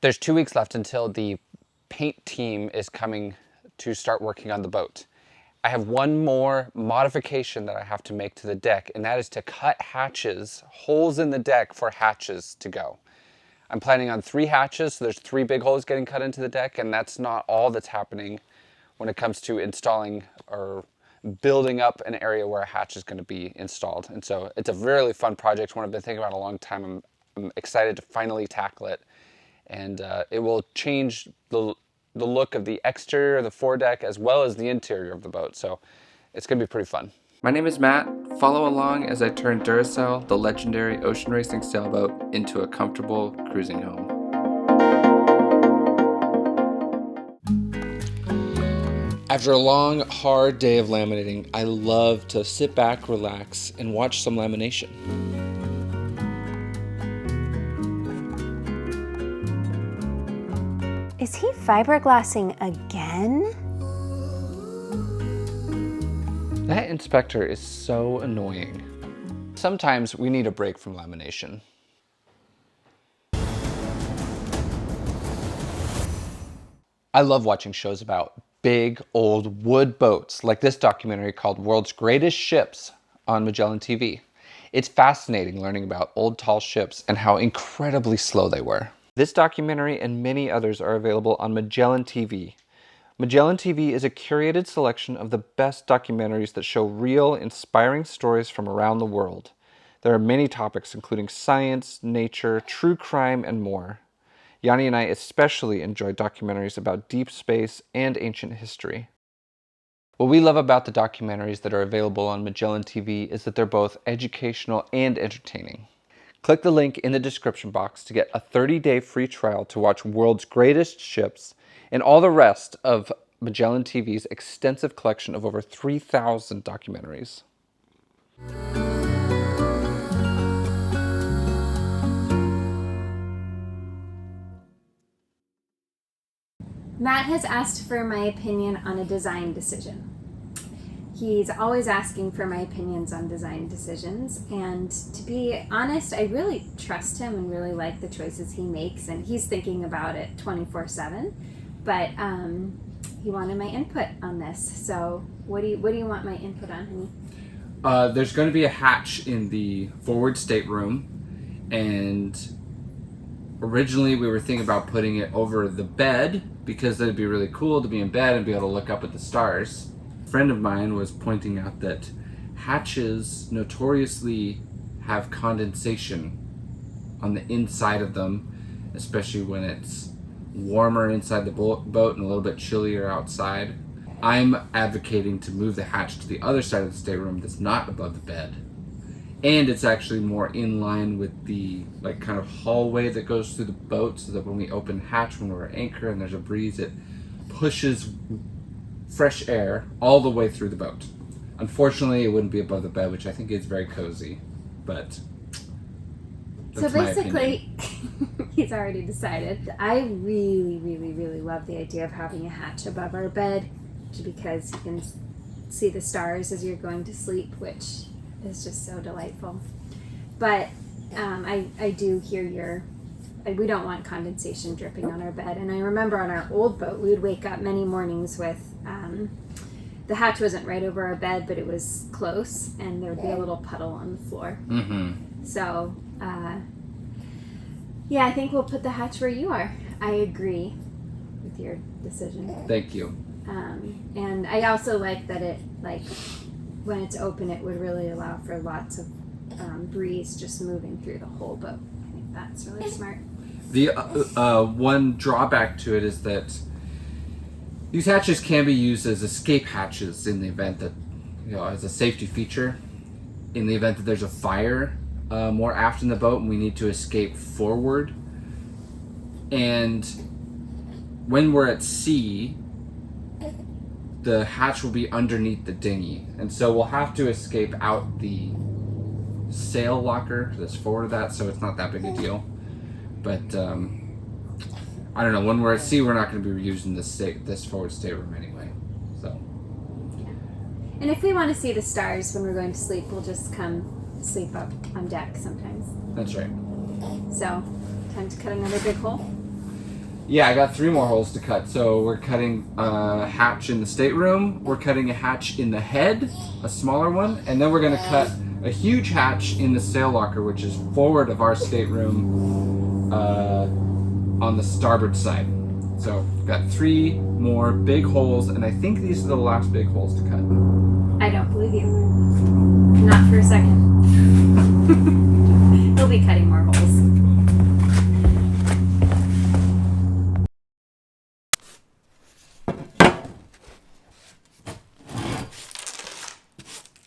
There's 2 weeks left until the paint team is coming to start working on the boat. I have one more modification that I have to make to the deck, and that is to cut hatches, holes in the deck for hatches to go. I'm planning on 3 hatches, so there's 3 big holes getting cut into the deck, and that's not all that's happening when it comes to installing or building up an area where a hatch is going to be installed. And so it's a really fun project, one I've been thinking about a long time. I'm excited to finally tackle it. And it will change the look of the exterior of the foredeck as well as the interior of the boat. So it's going to be pretty fun. My name is Matt. Follow along as I turn Duracell, the legendary ocean racing sailboat, into a comfortable cruising home. After a long, hard day of laminating, I love to sit back, relax, and watch some lamination. Is he fiberglassing again? That inspector is so annoying. Sometimes we need a break from lamination. I love watching shows about big, old wood boats, like this documentary called World's Greatest Ships on Magellan TV. It's fascinating learning about old, tall ships and how incredibly slow they were. This documentary and many others are available on Magellan TV. Magellan TV is a curated selection of the best documentaries that show real, inspiring stories from around the world. There are many topics including science, nature, true crime, and more. Yanni and I especially enjoy documentaries about deep space and ancient history. What we love about the documentaries that are available on Magellan TV is that they're both educational and entertaining. Click the link in the description box to get a 30-day free trial to watch World's Greatest Ships and all the rest of Magellan TV's extensive collection of over 3,000 documentaries. Matt has asked for my opinion on a design decision. He's always asking for my opinions on design decisions, and to be honest, I really trust him and really like the choices he makes, and he's thinking about it 24/7. But he wanted my input on this. So what do you want my input on, honey? There's going to be a hatch in the forward stateroom, and originally we were thinking about putting it over the bed because it'd be really cool to be in bed and be able to look up at the stars. A friend of mine was pointing out that hatches notoriously have condensation on the inside of them, especially when it's warmer inside the boat and a little bit chillier outside. I'm advocating to move the hatch to the other side of the stateroom that's not above the bed. And it's actually more in line with the kind of hallway that goes through the boat, so that when we open the hatch, when we're at anchor and there's a breeze, it pushes fresh air all the way through the boat. Unfortunately, it wouldn't be above the bed, which I think is very cozy, but that's so basically, he's already decided. I really, really, really love the idea of having a hatch above our bed, because you can see the stars as you're going to sleep, which is just so delightful. But I do hear we don't want condensation dripping on our bed. And I remember on our old boat, we would wake up many mornings with the hatch wasn't right over our bed, but it was close, and there would be a little puddle on the floor. Mm-hmm. So yeah, I think we'll put the hatch where you are. I agree with your decision. Thank you. And I also like that it, when it's open, it would really allow for lots of breeze just moving through the whole boat. I think that's really smart. The one drawback to it is that these hatches can be used as escape hatches in the event that, as a safety feature, in the event that there's a fire more aft in the boat and we need to escape forward. And when we're at sea, the hatch will be underneath the dinghy, and so we'll have to escape out the sail locker that's forward of that, so it's not that big a deal. But I don't know, when we're at sea, we're not going to be using this forward stateroom anyway. So yeah. And if we want to see the stars when we're going to sleep, we'll just come sleep up on deck sometimes. That's right. So time to cut another big hole. Yeah, I got 3 more holes to cut. So we're cutting a hatch in the stateroom, we're cutting a hatch in the head, a smaller one, and then we're gonna cut a huge hatch in the sail locker, which is forward of our stateroom on the starboard side. So we've got 3 more big holes, and I think these are the last big holes to cut. I don't believe you. Not for a second. He'll be cutting more holes.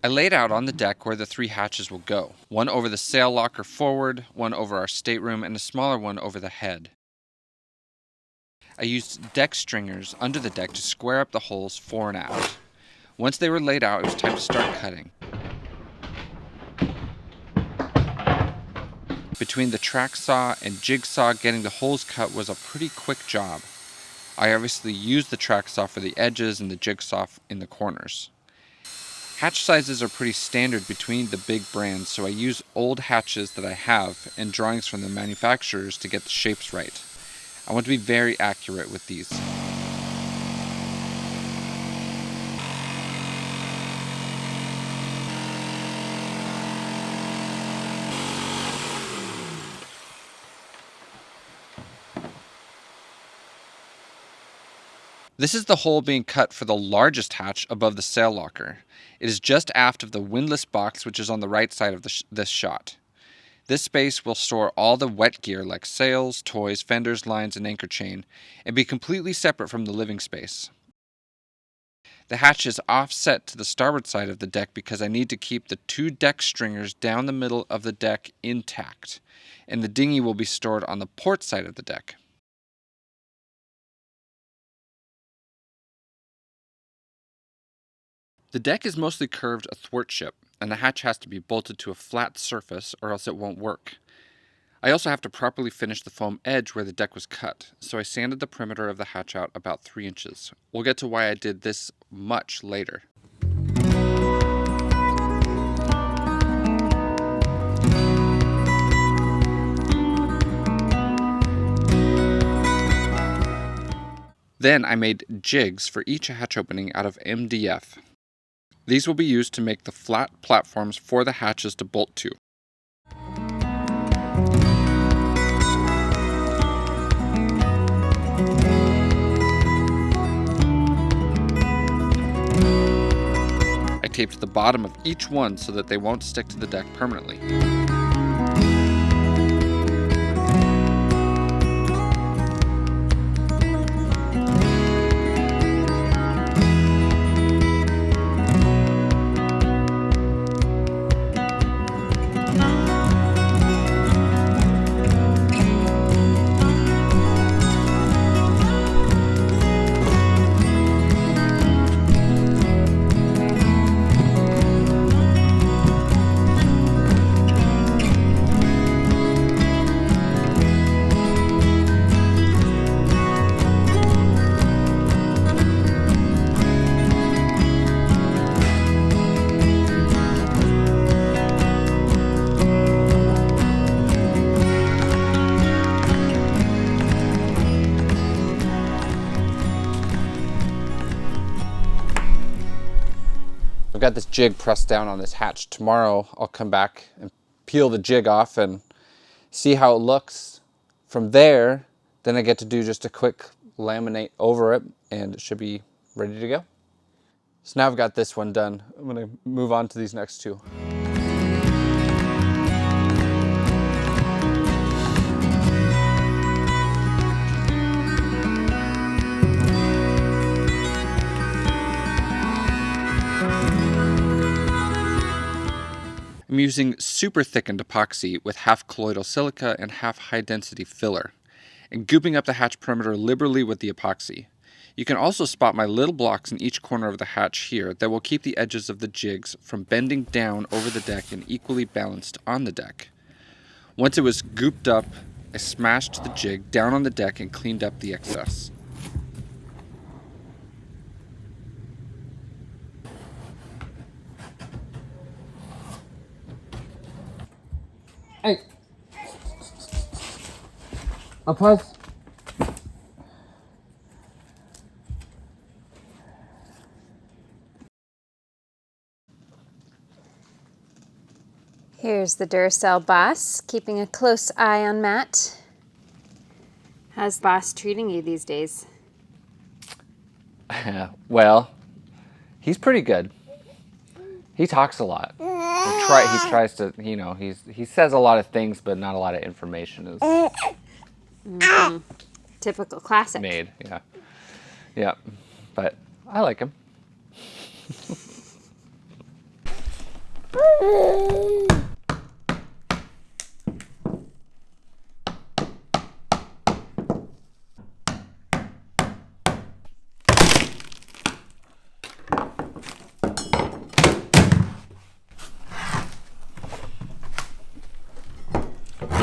I laid out on the deck where the 3 hatches will go. One over the sail locker forward, one over our stateroom, and a smaller one over the head. I used deck stringers under the deck to square up the holes fore and aft. Once they were laid out, it was time to start cutting. Between the track saw and jigsaw, getting the holes cut was a pretty quick job. I obviously used the track saw for the edges and the jigsaw in the corners. Hatch sizes are pretty standard between the big brands, so I use old hatches that I have and drawings from the manufacturers to get the shapes right. I want to be very accurate with these. This is the hole being cut for the largest hatch above the sail locker. It is just aft of the windlass box, which is on the right side of this shot. This space will store all the wet gear like sails, toys, fenders, lines, and anchor chain, and be completely separate from the living space. The hatch is offset to the starboard side of the deck because I need to keep the 2 deck stringers down the middle of the deck intact, and the dinghy will be stored on the port side of the deck. The deck is mostly curved athwartship, and the hatch has to be bolted to a flat surface or else it won't work. I also have to properly finish the foam edge where the deck was cut, so I sanded the perimeter of the hatch out about 3 inches. We'll get to why I did this much later. Then I made jigs for each hatch opening out of MDF. These will be used to make the flat platforms for the hatches to bolt to. I taped the bottom of each one so that they won't stick to the deck permanently. I've got this jig pressed down on this hatch. Tomorrow I'll come back and peel the jig off and see how it looks. From there, then I get to do just a quick laminate over it and it should be ready to go. So now I've got this one done. I'm gonna move on to these next 2. I'm using super thickened epoxy with half colloidal silica and half high density filler, and gooping up the hatch perimeter liberally with the epoxy. You can also spot my little blocks in each corner of the hatch here that will keep the edges of the jigs from bending down over the deck and equally balanced on the deck. Once it was gooped up, I smashed the jig down on the deck and cleaned up the excess. Hey. I'll pause. Here's the Duracell boss, keeping a close eye on Matt. How's boss treating you these days? Well, he's pretty good. He talks a lot. He tries to, you know, he says a lot of things, but not a lot of information is Typical classic. made. Yeah, yeah. But I like him.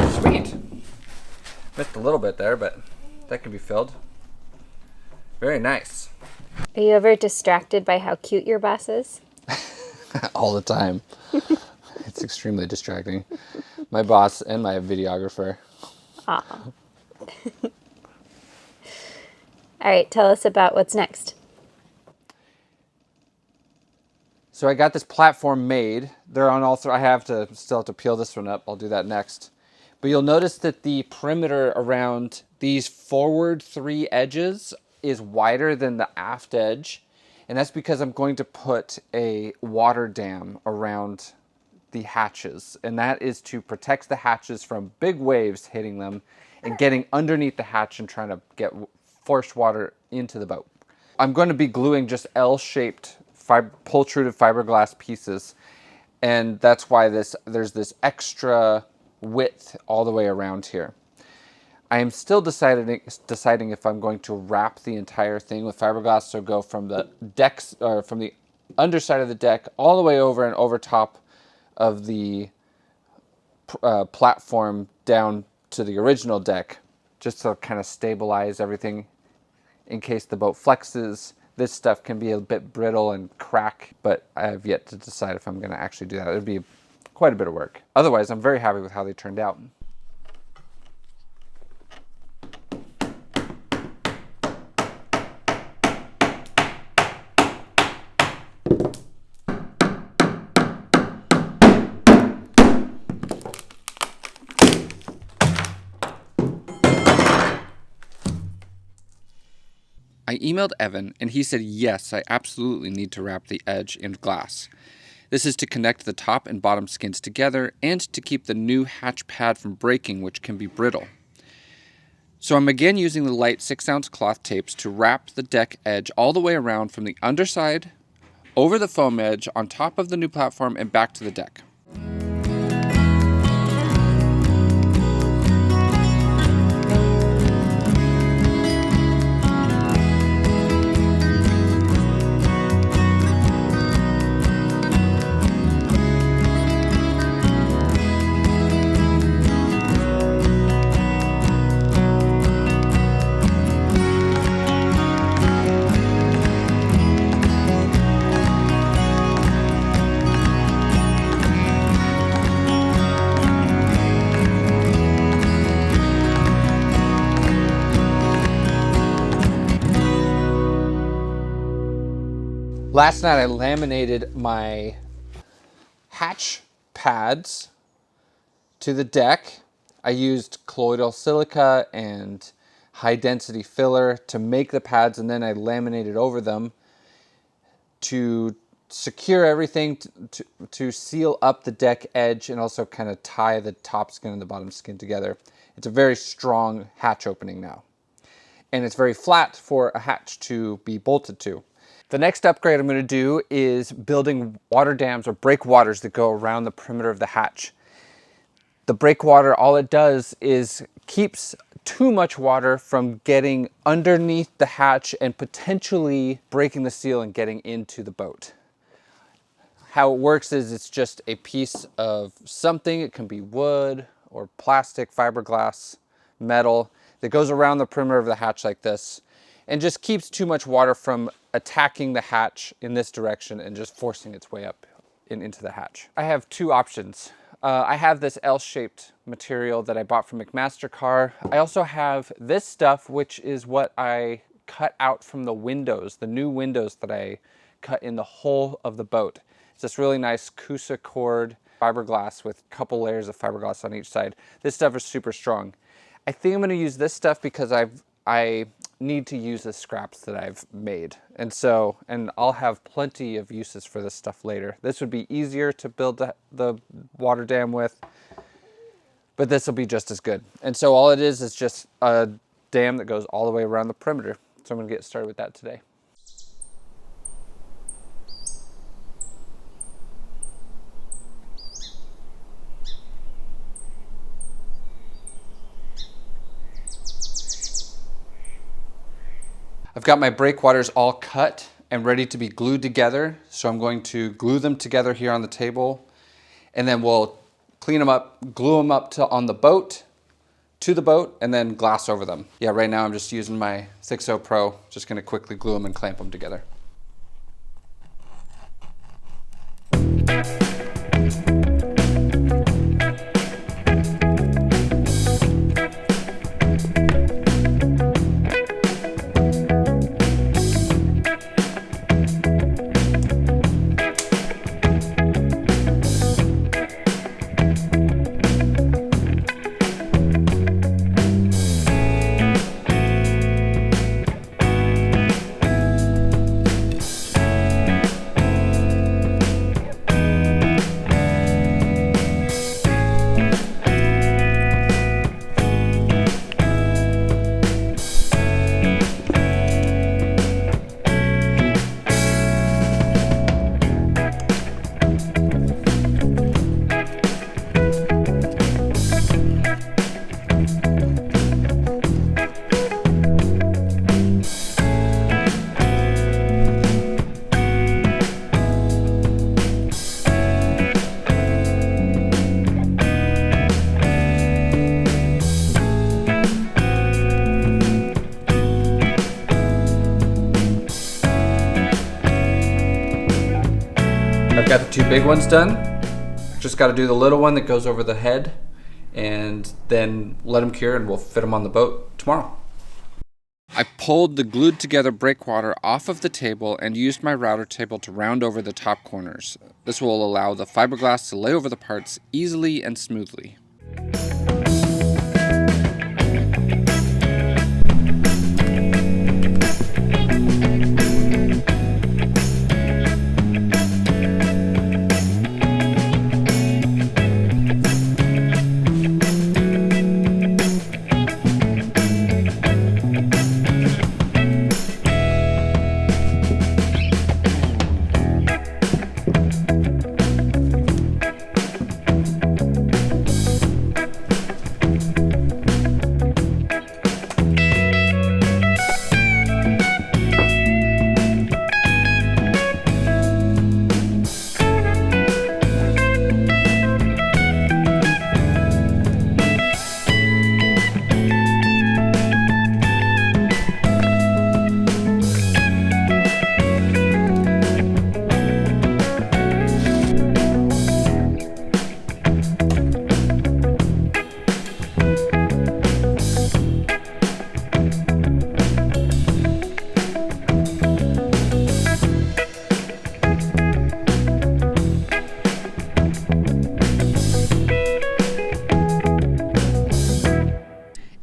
Sweet. Missed a little bit there, but that can be filled. Very nice. Are you ever distracted by how cute your boss is? All the time. It's extremely distracting. My boss and my videographer. Aw. All right, tell us about what's next. So I got this platform made. They're on all three. Still have to peel this one up. I'll do that next. But you'll notice that the perimeter around these forward three edges is wider than the aft edge. And that's because I'm going to put a water dam around the hatches. And that is to protect the hatches from big waves hitting them and getting underneath the hatch and trying to get forced water into the boat. I'm going to be gluing just L-shaped pultruded fiberglass pieces, and that's why there's this extra width all the way around here. I am still deciding if I'm going to wrap the entire thing with fiberglass, so go from the decks or from the underside of the deck all the way over and over top of the platform down to the original deck, just to kind of stabilize everything in case the boat flexes. This stuff can be a bit brittle and crack, but I have yet to decide if I'm going to actually do that. It would be quite a bit of work. Otherwise, I'm very happy with how they turned out. I emailed Evan, and he said, yes, I absolutely need to wrap the edge in glass. This is to connect the top and bottom skins together and to keep the new hatch pad from breaking, which can be brittle. So I'm again using the light 6-ounce cloth tapes to wrap the deck edge all the way around from the underside, over the foam edge, on top of the new platform, and back to the deck. Last night I laminated my hatch pads to the deck. I used colloidal silica and high density filler to make the pads, and then I laminated over them to secure everything, to seal up the deck edge and also kind of tie the top skin and the bottom skin together. It's a very strong hatch opening now. And it's very flat for a hatch to be bolted to. The next upgrade I'm going to do is building water dams or breakwaters that go around the perimeter of the hatch. The breakwater, all it does is keeps too much water from getting underneath the hatch and potentially breaking the seal and getting into the boat. How it works is it's just a piece of something. It can be wood or plastic, fiberglass, metal, that goes around the perimeter of the hatch like this and just keeps too much water from attacking the hatch in this direction and just forcing its way up into the hatch. I have two options. I have this L-shaped material that I bought from McMaster-Carr. I also have this stuff, which is what I cut out from the windows, the new windows that I cut in the hull of the boat. It's this really nice Kusa cord fiberglass with a couple layers of fiberglass on each side. This stuff is super strong. I think I'm going to use this stuff because I need to use the scraps that I've made. And I'll have plenty of uses for this stuff later. This would be easier to build the water dam with, but this will be just as good. And so all it is just a dam that goes all the way around the perimeter. So I'm going to get started with that today. I've got my breakwaters all cut and ready to be glued together. So I'm going to glue them together here on the table, and then we'll clean them up, glue them up on the boat, to the boat, and then glass over them. Yeah, right now I'm just using my 6.0 Pro, just gonna quickly glue them and clamp them together. I've got the two big ones done. Just got to do the little one that goes over the head and then let them cure, and we'll fit them on the boat tomorrow. I pulled the glued together breakwater off of the table and used my router table to round over the top corners. This will allow the fiberglass to lay over the parts easily and smoothly.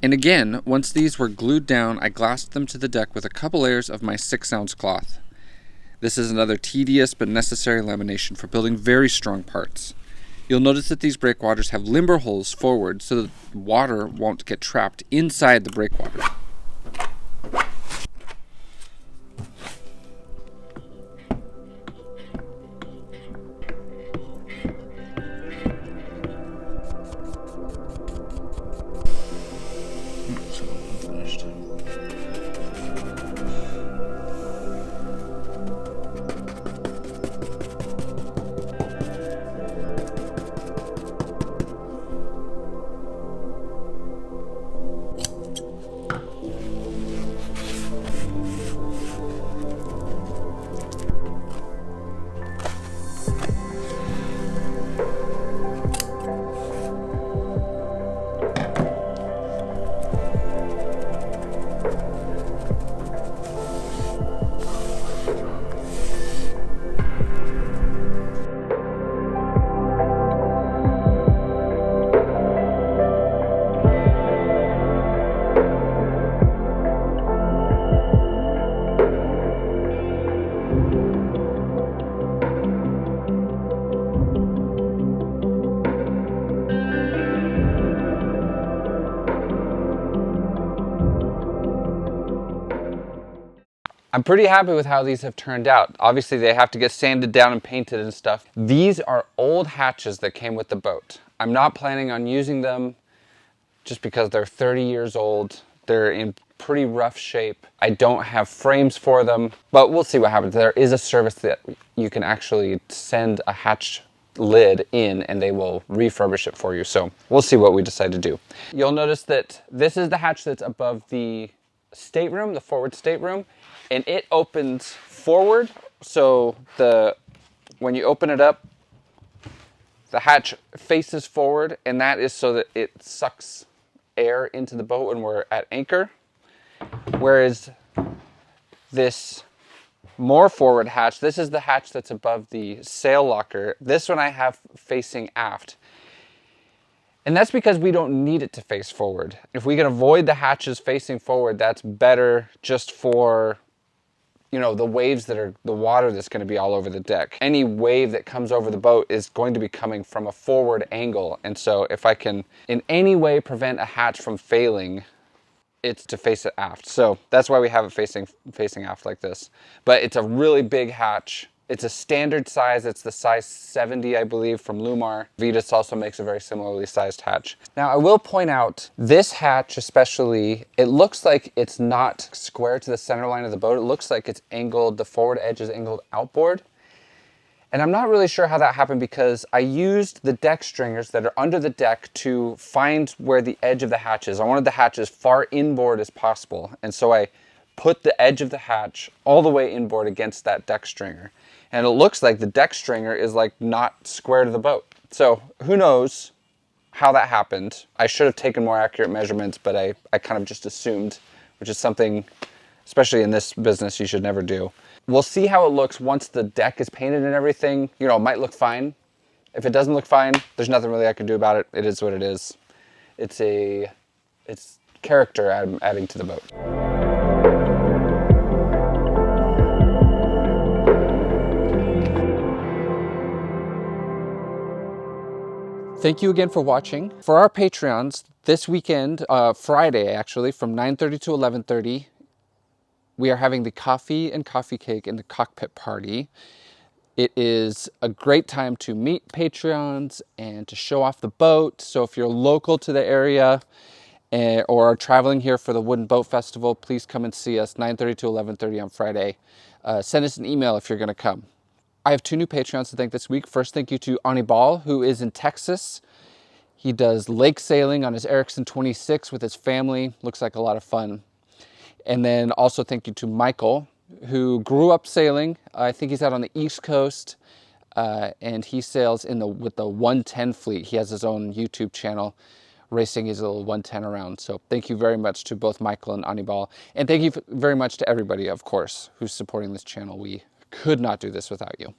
And again, once these were glued down, I glassed them to the deck with a couple layers of my 6-ounce cloth. This is another tedious but necessary lamination for building very strong parts. You'll notice that these breakwaters have limber holes forward so that water won't get trapped inside the breakwater. I'm pretty happy with how these have turned out. Obviously, they have to get sanded down and painted and stuff. These are old hatches that came with the boat. I'm not planning on using them just because they're 30 years old. They're in pretty rough shape. I don't have frames for them, but we'll see what happens. There is a service that you can actually send a hatch lid in and they will refurbish it for you. So we'll see what we decide to do. You'll notice that this is the hatch that's above the stateroom, the forward stateroom, and it opens forward. So when you open it up, the hatch faces forward, and that is so that it sucks air into the boat when we're at anchor. Whereas this more forward hatch, this is the hatch that's above the sail locker. This one I have facing aft. And that's because we don't need it to face forward. If we can avoid the hatches facing forward, that's better just for, you know, the waves that are, the water that's going to be all over the deck. Any wave that comes over the boat is going to be coming from a forward angle. And so if I can in any way prevent a hatch from failing, it's to face it aft. So that's why we have it facing aft like this. But it's a really big hatch. It's a standard size. It's the size 70, I believe, from Lumar. Vetus also makes a very similarly sized hatch. Now, I will point out, this hatch especially, it looks like it's not square to the center line of the boat. It looks like it's angled, the forward edge is angled outboard. And I'm not really sure how that happened because I used the deck stringers that are under the deck to find where the edge of the hatch is. I wanted the hatch as far inboard as possible. And so I put the edge of the hatch all the way inboard against that deck stringer. And it looks like the deck stringer is like not square to the boat. So who knows how that happened. I should have taken more accurate measurements, but I kind of just assumed, which is something, especially in this business, you should never do. We'll see how it looks once the deck is painted and everything. You know, it might look fine. If it doesn't look fine, there's nothing really I can do about it. It is what it is. It's character adding to the boat. Thank you again for watching. For our Patreons, this weekend, Friday actually, from 9:30 to 11:30, we are having the coffee and coffee cake in the cockpit party. It is a great time to meet Patreons and to show off the boat. So if you're local to the area or are traveling here for the Wooden Boat Festival, please come and see us 9:30 to 11:30 on Friday. Send us an email if you're going to come. I have 2 new Patreons to thank this week. First, thank you to Anibal, who is in Texas. He does lake sailing on his Erickson 26 with his family. Looks like a lot of fun. And then also thank you to Michael, who grew up sailing. I think he's out on the East Coast, and he sails with the 110 fleet. He has his own YouTube channel, racing his little 110 around. So thank you very much to both Michael and Anibal. And thank you very much to everybody, of course, who's supporting this channel. We could not do this without you.